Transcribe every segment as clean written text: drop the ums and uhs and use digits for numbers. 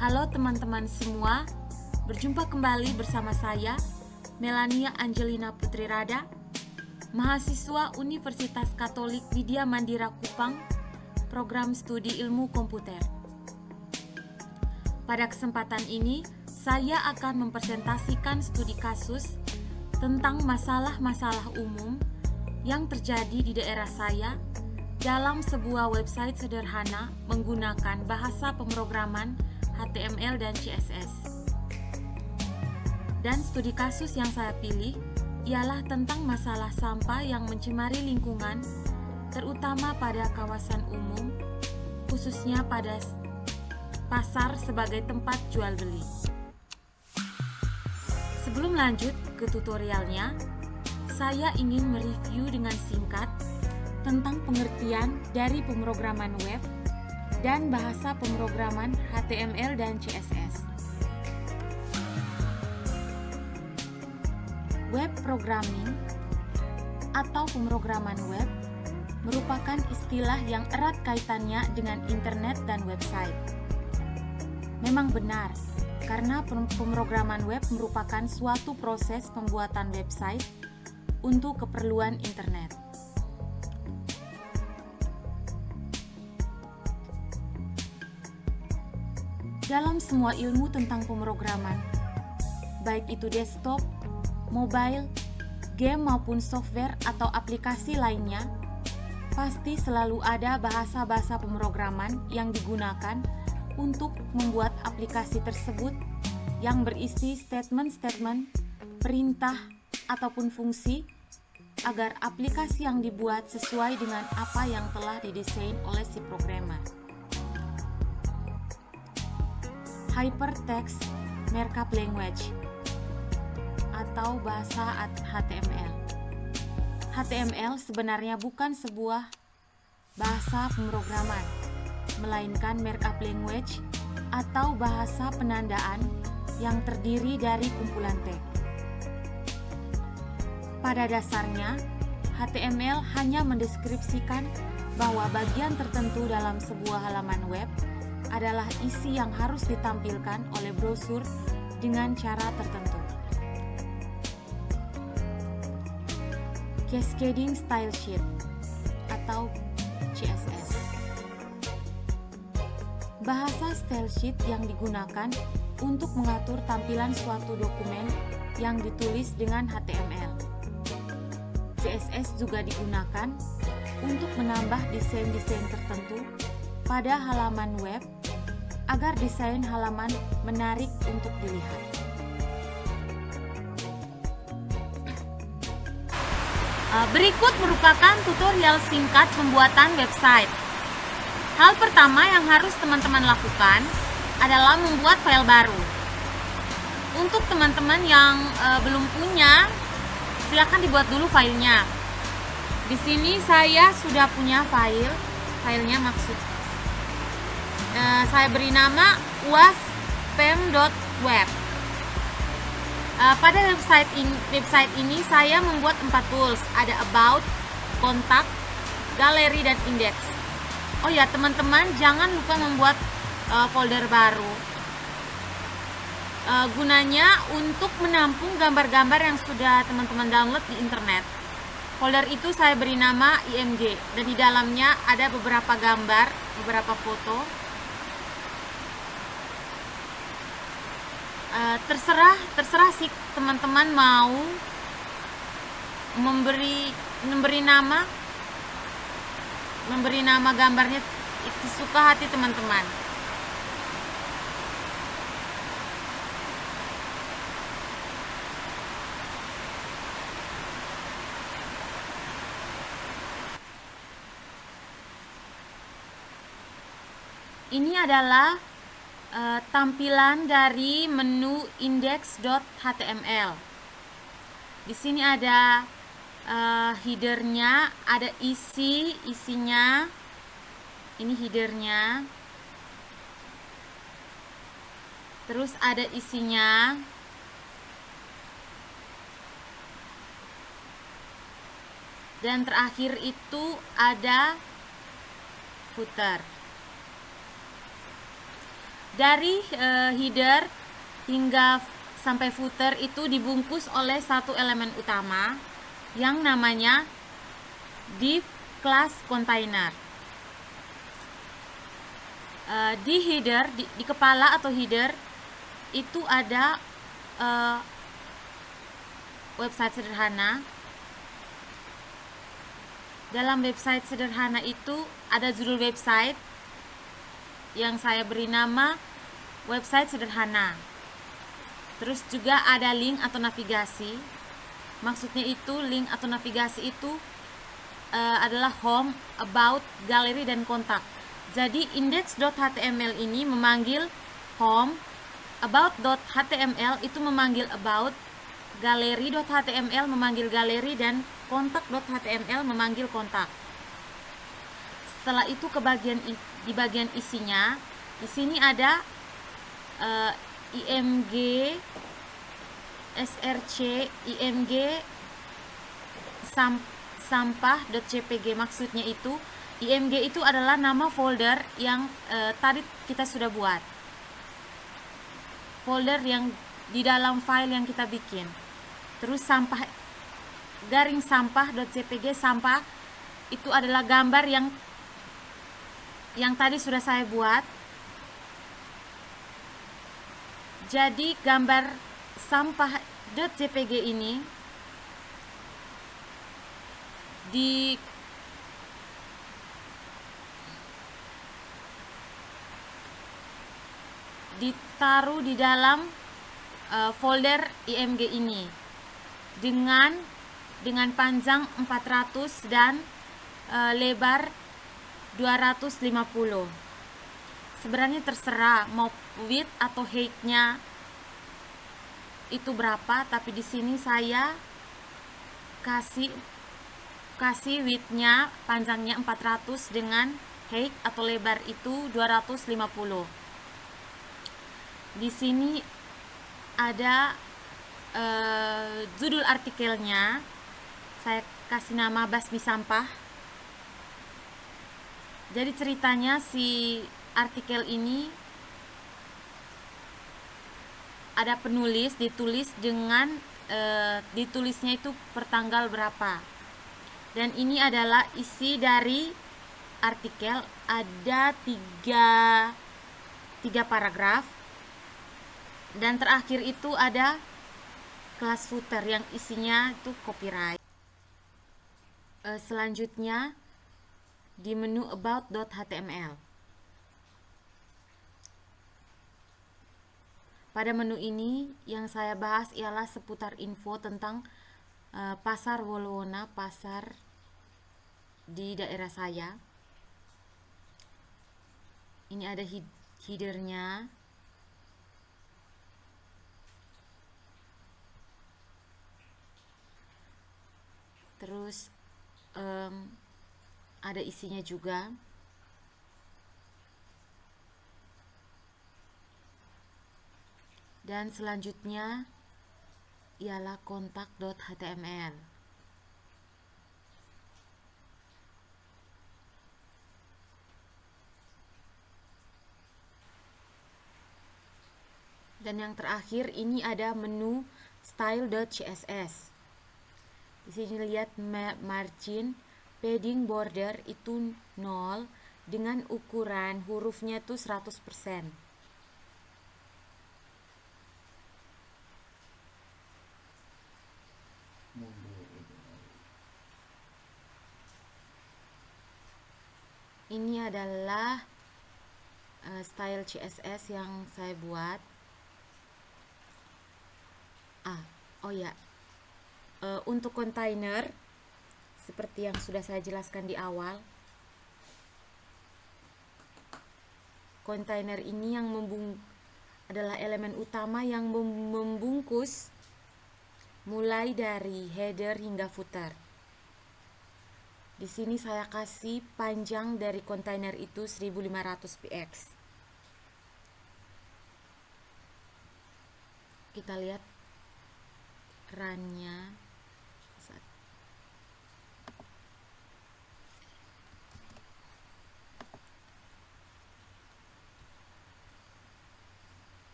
Halo teman-teman semua, berjumpa kembali bersama saya, Melania Angelina Putri Rada, mahasiswa Universitas Katolik Widya Mandira Kupang, program studi ilmu komputer. Pada kesempatan ini, saya akan mempresentasikan studi kasus tentang masalah-masalah umum yang terjadi di daerah saya dalam sebuah website sederhana menggunakan bahasa pemrograman HTML dan CSS. Dan studi kasus yang saya pilih ialah tentang masalah sampah yang mencemari lingkungan, terutama pada kawasan umum, khususnya pada pasar sebagai tempat jual beli. Sebelum lanjut ke tutorialnya, saya ingin mereview dengan singkat tentang pengertian dari pemrograman web dan bahasa pemrograman HTML dan CSS. Web programming atau pemrograman web merupakan istilah yang erat kaitannya dengan internet dan website. Memang benar, karena pemrograman web merupakan suatu proses pembuatan website untuk keperluan internet. Dalam semua ilmu tentang pemrograman, baik itu desktop, mobile, game maupun software atau aplikasi lainnya, pasti selalu ada bahasa-bahasa pemrograman yang digunakan untuk membuat aplikasi tersebut yang berisi statement-statement, perintah, ataupun fungsi agar aplikasi yang dibuat sesuai dengan apa yang telah didesain oleh si programmer. Hypertext Markup Language atau bahasa HTML. HTML sebenarnya bukan sebuah bahasa pemrograman, melainkan markup language atau bahasa penandaan yang terdiri dari kumpulan tag. Pada dasarnya, HTML hanya mendeskripsikan bahwa bagian tertentu dalam sebuah halaman web adalah isi yang harus ditampilkan oleh brosur dengan cara tertentu. Cascading Style Sheet atau CSS. Bahasa style sheet yang digunakan untuk mengatur tampilan suatu dokumen yang ditulis dengan HTML. CSS juga digunakan untuk menambah desain-desain tertentu pada halaman web agar desain halaman menarik untuk dilihat. Berikut merupakan tutorial singkat pembuatan website. Hal pertama yang harus teman-teman lakukan adalah membuat file baru. Untuk teman-teman yang belum punya, silakan dibuat dulu filenya. Di sini saya sudah punya filenya maksud. Saya beri nama uaspem.web. Pada website ini saya membuat 4 tools, ada about, kontak, galeri, dan index. Oh ya teman-teman, jangan lupa membuat folder baru. Gunanya untuk menampung gambar-gambar yang sudah teman-teman download di internet. Folder itu saya beri nama img, dan di dalamnya ada beberapa gambar, beberapa foto. Terserah sih teman-teman mau memberi nama gambarnya, itu suka hati teman-teman. Ini adalah tampilan dari menu index.html. Di sini ada headernya, ada isinya. Ini headernya. Terus ada isinya. Dan terakhir itu ada footer. Dari header hingga sampai footer itu dibungkus oleh satu elemen utama yang namanya div class container. Di header, di kepala atau header itu ada website sederhana. Dalam website sederhana itu ada judul website yang saya beri nama website sederhana. Terus juga ada link atau navigasi. Maksudnya itu link atau navigasi itu adalah home, about, galeri, dan kontak. Jadi index.html ini memanggil home, about.html itu memanggil about, galeri.html memanggil galeri, dan kontak.html memanggil kontak. Setelah itu di bagian isinya, di sini ada img, src, img sampah.jpg. Maksudnya itu img itu adalah nama folder yang tadi kita sudah buat, folder yang di dalam file yang kita bikin. Terus garing sampah.jpg, sampah itu adalah gambar yang tadi sudah saya buat. Jadi gambar sampah.jpg ini ditaruh di dalam folder img ini dengan panjang 400 dan lebar 250. Sebenarnya terserah mau width atau height-nya itu berapa, tapi di sini saya kasih width-nya, panjangnya 400 dengan height atau lebar itu 250. Di sini ada judul artikelnya, saya kasih nama basmi sampah. Jadi ceritanya si artikel ini ada penulis, ditulisnya itu per tanggal berapa. Dan ini adalah isi dari artikel, ada tiga paragraf. Dan terakhir itu ada kelas footer yang isinya itu copyright. Selanjutnya di menu about.html. Pada menu ini yang saya bahas ialah seputar info tentang pasar Wolowona, pasar di daerah saya. Ini ada headernya. Terus ada isinya juga. Dan selanjutnya ialah kontak.html. Dan yang terakhir ini ada menu style.css. Di sini lihat margin, padding, border itu 0 dengan ukuran hurufnya itu 100%. Ini adalah style CSS yang saya buat. Untuk kontainer seperti yang sudah saya jelaskan di awal, kontainer ini yang adalah elemen utama yang membungkus mulai dari header hingga footer. Di sini saya kasih panjang dari kontainer itu 1500 px. Kita lihat run-nya.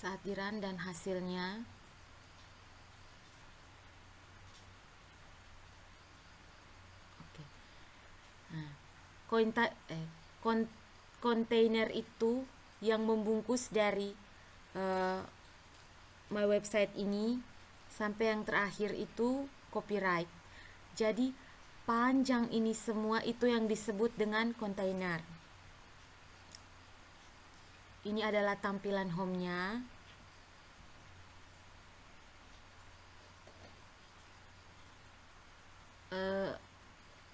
saat di run dan hasilnya. Oke. Nah, kontainer itu yang membungkus dari my website ini sampai yang terakhir itu copyright. Jadi panjang ini semua itu yang disebut dengan kontainer. Ini adalah tampilan home-nya.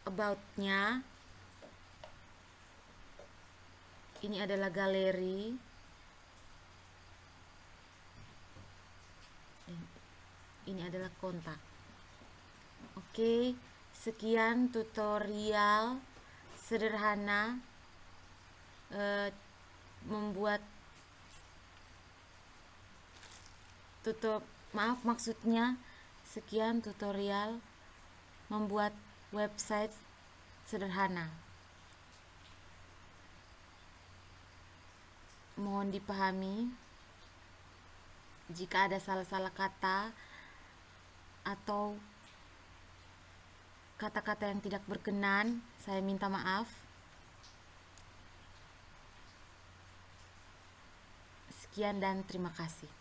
About-nya. Ini adalah galeri. Ini adalah kontak. Oke, sekian tutorial sederhana membuat sekian tutorial membuat website sederhana. Mohon dipahami jika ada salah-salah kata atau kata-kata yang tidak berkenan, saya minta maaf. Sekian dan terima kasih.